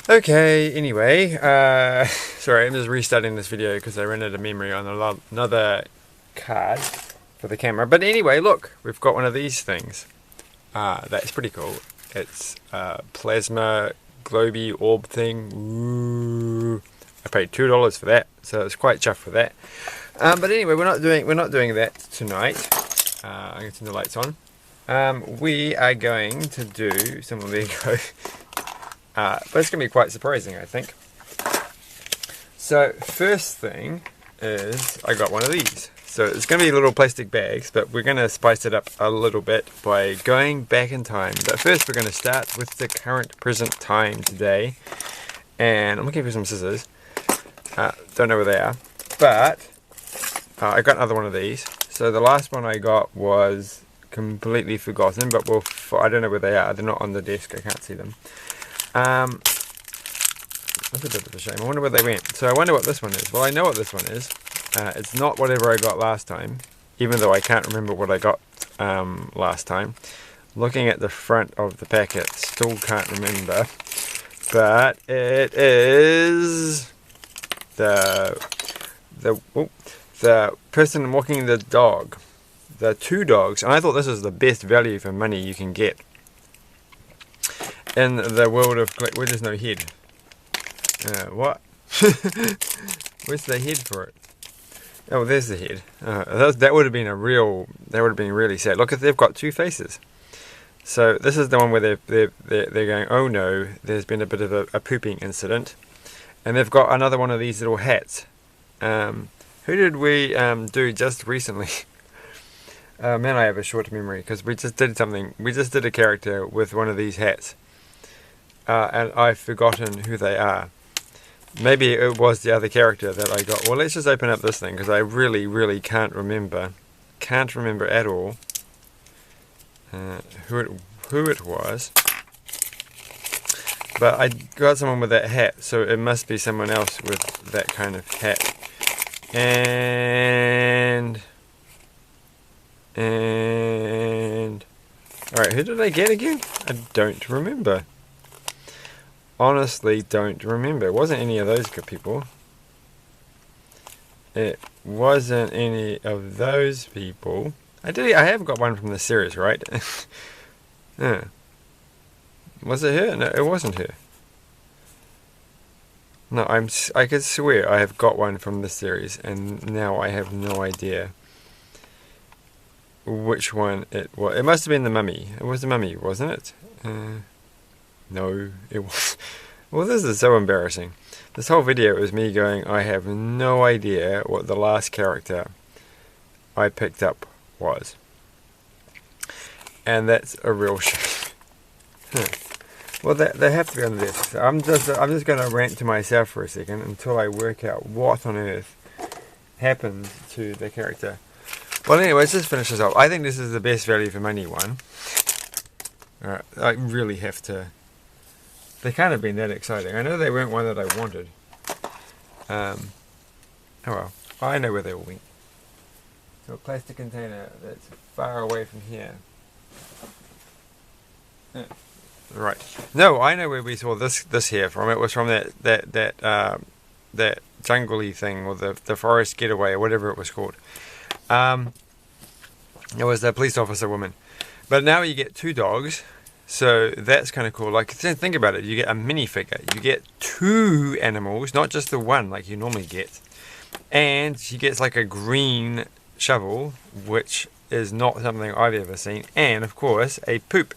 Okay, anyway, sorry, I'm just restarting this video because I ran out of memory on another card for the camera. But anyway, look, we've got one of these things. That's pretty cool. It's a plasma globy orb thing. Ooh. I paid $2 for that, so it's quite chuffed for that. But anyway, we're not doing that tonight. I'm going to turn the lights on. We are going to do some of Lego. But it's going to be quite surprising, I think. So, first thing is, I got one of these. So, it's going to be little plastic bags, but we're going to spice it up a little bit by going back in time. But first, we're going to start with the current present time today. And I'm looking for some scissors. Don't know where they are. But, I got another one of these. So, the last one I got was completely forgotten, but I don't know where they are. They're not on the desk, I can't see them. That's a bit of a shame. I wonder where they went. So I wonder what this one is. Well, I know what this one is. It's not whatever I got last time, even though I can't remember what I got last time. Looking at the front of the packet, still can't remember. But it is the person walking the dog. The two dogs. And I thought this was the best value for money you can get in the world of where there's no head. What? Where's the head for it? Oh, there's the head. That would have been really sad. Look, they've got two faces. So this is the one where they're going, oh no, there's been a bit of a pooping incident, and they've got another one of these little hats. Who did we do just recently? Man, I have a short memory because we just did something. We just did a character with one of these hats. And I've forgotten who they are. Maybe it was the other character that I got. Well, let's just open up this thing because I really, really can't remember. Can't remember at all who it was. But I got someone with that hat, so it must be someone else with that kind of hat. And alright, who did I get again? I don't remember. Honestly, don't remember. It wasn't any of those good people. It wasn't any of those people. I have got one from the series, right? Yeah. Was it her? No, it wasn't her. No, I could swear I have got one from the series, and now I have no idea which one it was. It must have been the mummy. It was the mummy, wasn't it? No, it was. Well, this is so embarrassing. This whole video is me going, I have no idea what the last character I picked up was. And that's a real shame. Well, they have to be on the desk. So I'm just going to rant to myself for a second until I work out what on earth happened to the character. Well, anyway, let's just finish this off. I think this is the best value for money one. Alright, I really have to. They can't have been that exciting. I know they weren't one that I wanted. Oh well, I know where they all went. So a plastic container that's far away from here. Right. No, I know where we saw this here from. It was from that jungle-y thing, or the forest getaway, or whatever it was called. It was the police officer woman. But now you get two dogs. So that's kind of cool. Like, think about it. You get a minifigure. You get two animals, not just the one like you normally get. And she gets like a green shovel, which is not something I've ever seen. And, of course, a poop.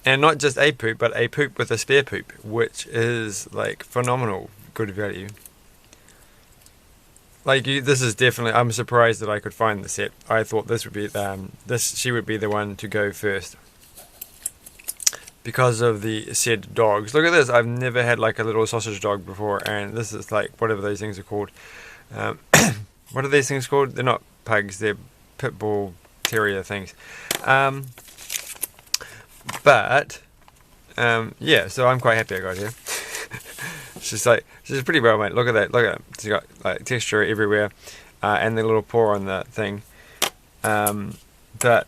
And not just a poop, but a poop with a spare poop, which is, like, phenomenal good value. Like, this is definitely... I'm surprised that I could find the set. I thought this would be... she would be the one to go first. Because of the said dogs. Look at this. I've never had like a little sausage dog before, and this is like whatever those things are called. What are these things called? They're not pugs. They're pit bull terrier things. Yeah. So I'm quite happy I got here. she's pretty well made. Look at that. Look at it. She's got like texture everywhere, and the little paw on the thing. But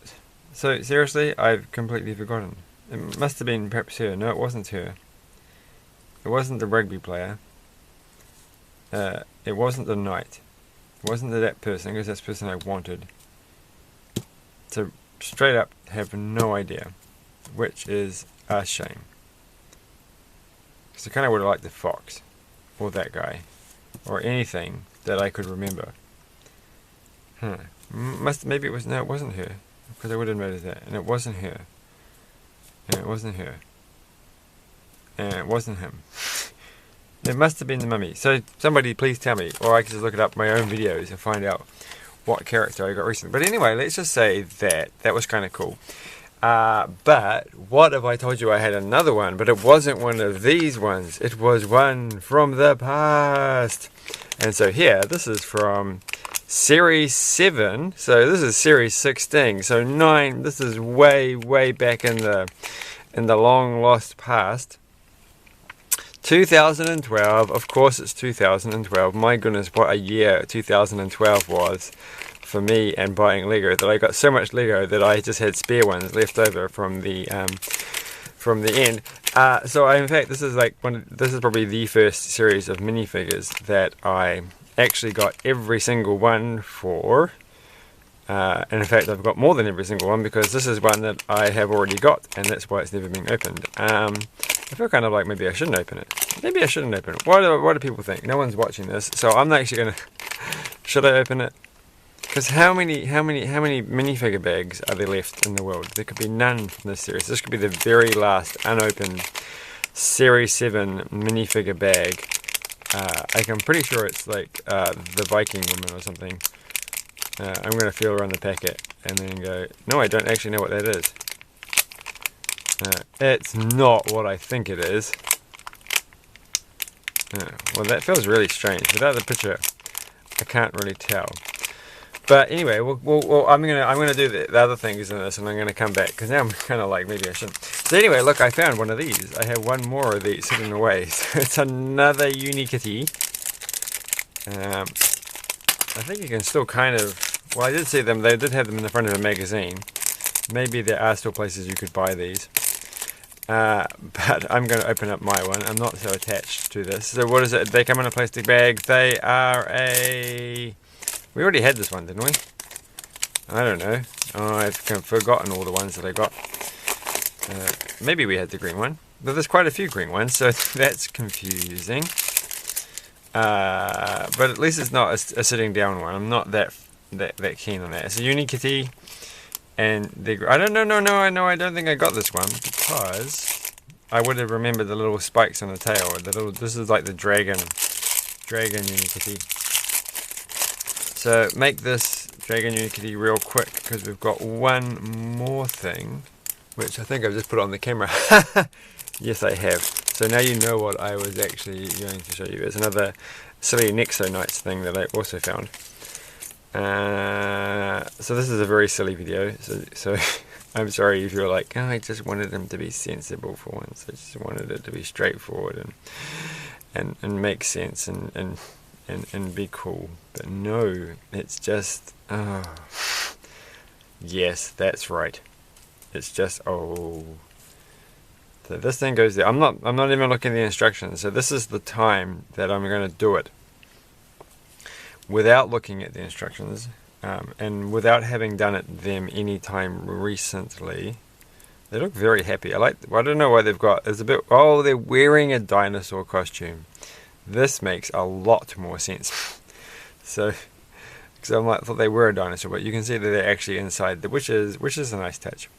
so seriously, I've completely forgotten. It must have been perhaps her. No, it wasn't her. It wasn't the rugby player. It wasn't the knight. It wasn't that person, because that's the person I wanted. So, straight up, have no idea. Which is a shame. Because I kind of would have liked the fox. Or that guy. Or anything that I could remember. Maybe it was... No, it wasn't her. Because I would have noticed that. And it wasn't her. And it wasn't her. And it wasn't him. It must have been the mummy. So somebody please tell me. Or I can just look it up in my own videos and find out what character I got recently. But anyway, let's just say that. That was kind of cool. But what if I told you I had another one? But it wasn't one of these ones. It was one from the past. And so here, this is from Series 7. So this is Series 16. So 9. This is way, way back in the long lost past. 2012. Of course it's 2012. My goodness, what a year 2012 was for me and buying Lego, that I got so much Lego that I just had spare ones left over from the end. So in fact, this is probably the first series of minifigures that I actually got every single one for. And in fact, I've got more than every single one, because this is one that I have already got, and that's why it's never been opened. I feel kind of like maybe I shouldn't open it. Maybe I shouldn't open it. What do people think? No one's watching this, so I'm not actually gonna. Should I open it? Because how many minifigure bags are there left in the world? There could be none from this series. This could be the very last unopened Series 7 minifigure bag. I'm pretty sure it's like the Viking woman or something. I'm going to feel around the packet and then go, no, I don't actually know what that is. It's not what I think it is. Well, that feels really strange. Without the picture, I can't really tell. But anyway, well, I'm gonna do the other things in this, and I'm gonna come back, because now I'm kind of like, maybe I shouldn't. So anyway, look, I found one of these. I have one more of these sitting away. So it's another UniKitty. I think you can still kind of. Well, I did see them. They did have them in the front of a magazine. Maybe there are still places you could buy these. But I'm going to open up my one. I'm not so attached to this. So what is it? They come in a plastic bag. They are a... We already had this one, didn't we? I don't know. Oh, I've forgotten all the ones that I got. Maybe we had the green one. But there's quite a few green ones, so that's confusing. But at least it's not a sitting down one. I'm not that keen on that. It's a UniKitty. And I don't know. No, I don't think I got this one, because I would have remembered the little spikes on the tail. This is like the dragon UniKitty. So make this dragon UniKitty real quick, because we've got one more thing, which I think I've just put on the camera. Yes, I have. So now you know what I was actually going to show you. There's another silly Nexo Knights thing that I also found. So this is a very silly video, so I'm sorry if you're like, oh, I just wanted them to be sensible for once. I just wanted it to be straightforward and make sense and be cool. But no, it's just, yes, that's right. It's just, so this thing goes there. I'm not even looking at the instructions. So this is the time that I'm going to do it without looking at the instructions, and without having done them any time recently. They look very happy. I don't know why they've got, there's a bit, oh, they're wearing a dinosaur costume. This makes a lot more sense. So, because I thought they were a dinosaur, but you can see that they're actually inside, which is a nice touch.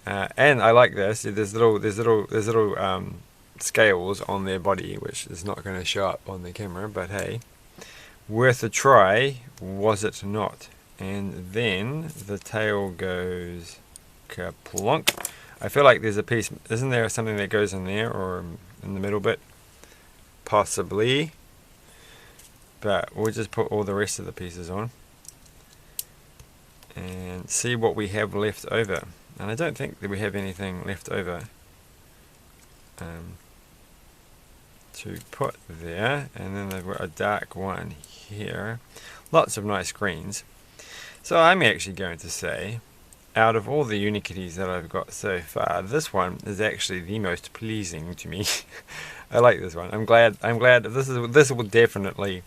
And I like this. There's little scales on their body, which is not going to show up on the camera, but hey, worth a try, was it not? And then the tail goes kaplunk. I feel like there's a piece. Isn't there something that goes in there, or in the middle bit? Possibly. But we'll just put all the rest of the pieces on and see what we have left over. And I don't think that we have anything left over to put there. And then they've got a dark one here. Lots of nice greens. So I'm actually going to say, out of all the UniKitties that I've got so far, this one is actually the most pleasing to me. I like this one. I'm glad this will definitely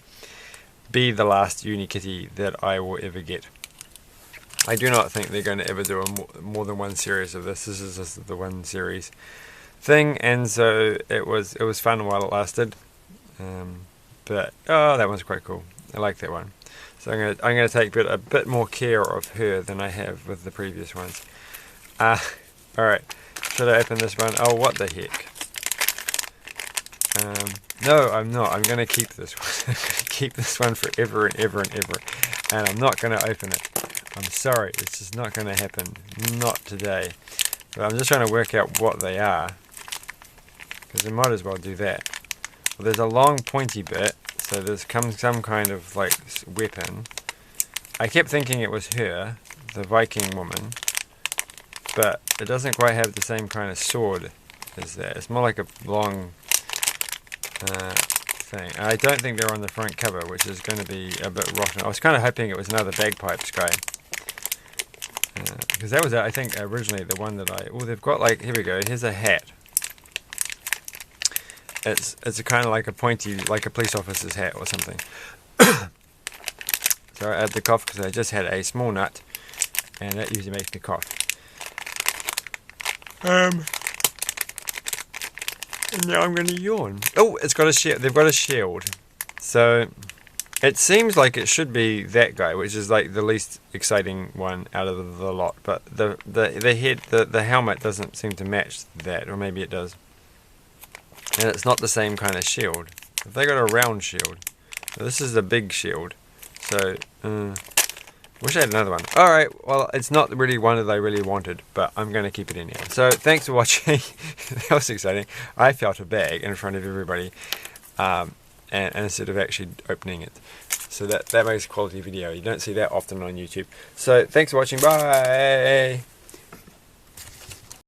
be the last UniKitty that I will ever get. I do not think they're going to ever do more than one series of this. This is just the one series thing, and so it was fun while it lasted. But oh, that one's quite cool. I like that one. So I'm gonna take a bit more care of her than I have with the previous ones. All right. Should I open this one? Oh, what the heck? No, I'm not. I'm gonna keep this one. I'm gonna keep this one forever and ever and ever, and I'm not gonna open it. I'm sorry, it's just not gonna happen. Not today. But I'm just trying to work out what they are, because I might as well do that. Well, there's a long pointy bit, so there's some kind of like weapon. I kept thinking it was her, the Viking woman, but it doesn't quite have the same kind of sword as that. It's more like a long thing. I don't think they're on the front cover, which is going to be a bit rotten. I was kind of hoping it was another bagpipes guy, because that was, I think, originally the one that oh, they've got like, here we go, here's a hat. It's a kind of like a pointy, like a police officer's hat or something. So I had to cough because I just had a small nut, and that usually makes me cough. And now I'm going to yawn. Oh, it's got a shield. They've got a shield. So it seems like it should be that guy, which is like the least exciting one out of the lot. But the head, the helmet doesn't seem to match that, or maybe it does. And it's not the same kind of shield. If they got a round shield, now this is a big shield. So wish I had another one. Alright, well, it's not really one that I really wanted, but I'm going to keep it in here. So, thanks for watching. That was exciting. I felt a bag in front of everybody, and instead of actually opening it. So that makes a quality video. You don't see that often on YouTube. So, thanks for watching. Bye!